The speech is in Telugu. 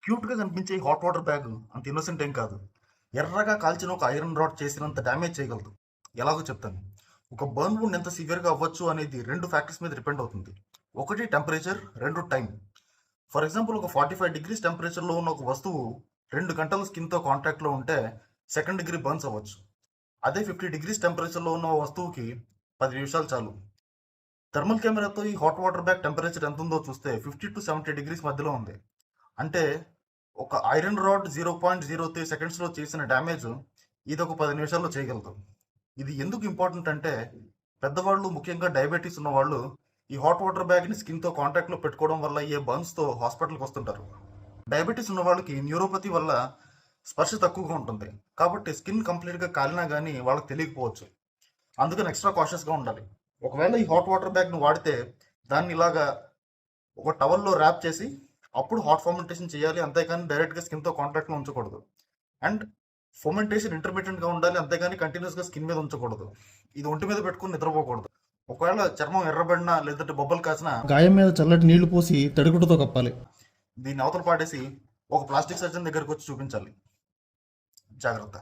క్యూట్గా కనిపించే ఈ హాట్ వాటర్ బ్యాగ్ అంత ఇన్నోసెంట్ ఏం కాదు. ఎర్రగా కాల్చిన ఒక ఐరన్ రాడ్ చేసినంత డ్యామేజ్ చేయగలదు. ఎలాగో చెప్తాను. ఒక బర్న్ వుండ్ ఎంత సివియర్గా అవ్వచ్చు అనేది రెండు ఫ్యాక్టర్స్ మీద డిపెండ్ అవుతుంది. ఒకటి టెంపరేచర్, రెండు టైం. ఫర్ ఎగ్జాంపుల్, ఒక 45 డిగ్రీస్ టెంపరేచర్లో ఉన్న ఒక వస్తువు 2 గంటల స్కిన్తో కాంటాక్ట్లో ఉంటే సెకండ్ డిగ్రీ బర్న్స్ అవ్వచ్చు. అదే 50 డిగ్రీస్ టెంపరేచర్లో ఉన్న వస్తువుకి 10 నిమిషాలు చాలు. థర్మల్ కెమెరాతో ఈ హాట్ వాటర్ బ్యాగ్ టెంపరేచర్ ఎంత ఉందో చూస్తే 50 to 70 డిగ్రీస్ మధ్యలో ఉంది. అంటే ఒక ఐరన్ రాడ్ 0.03 సెకండ్స్లో చేసిన డ్యామేజ్ ఇది ఒక 10 నిమిషాల్లో చేయగలదు. ఇది ఎందుకు ఇంపార్టెంట్ అంటే, పెద్దవాళ్ళు, ముఖ్యంగా డయాబెటీస్ ఉన్న వాళ్ళు ఈ హాట్ వాటర్ బ్యాగ్ని స్కిన్తో కాంటాక్ట్లో పెట్టుకోవడం వల్ల అయ్యే బర్న్స్తో హాస్పిటల్కి వస్తుంటారు. డయాబెటీస్ ఉన్న వాళ్ళకి న్యూరోపతి వల్ల స్పర్శ తక్కువగా ఉంటుంది, కాబట్టి స్కిన్ కంప్లీట్గా కాలినా కానీ వాళ్ళకి తెలియకపోవచ్చు. అందుకని ఎక్స్ట్రా కాషియస్గా ఉండాలి. ఒకవేళ ఈ హాట్ వాటర్ బ్యాగ్ను వాడితే దాన్ని ఇలాగా ఒక టవల్లో ర్యాప్ చేసి అప్పుడు హాట్ ఫర్మెంటేషన్ చేయాలి, అంతేకాని డైరెక్ట్గా స్కిన్తో కాంటాక్ట్లో ఉంచకూడదు. అండ్ ఫర్మెంటేషన్ ఇంటర్మీడియట్గా ఉండాలి, అంతేగాని కంటిన్యూస్గా స్కిన్ మీద ఉంచకూడదు. ఇది ఒంటి మీద పెట్టుకుని నిద్రపోకూడదు. ఒకవేళ చర్మం ఎర్రబడినా లేదంటే బొబ్బలు కాసినా గాయం మీద చల్లటి నీళ్లు పోసి తడిగుడ్డతో కప్పాలి. దీన్ని అవతల పాడేసి ఒక ప్లాస్టిక్ సర్జన్ దగ్గరకు వచ్చి చూపించాలి. జాగ్రత్త.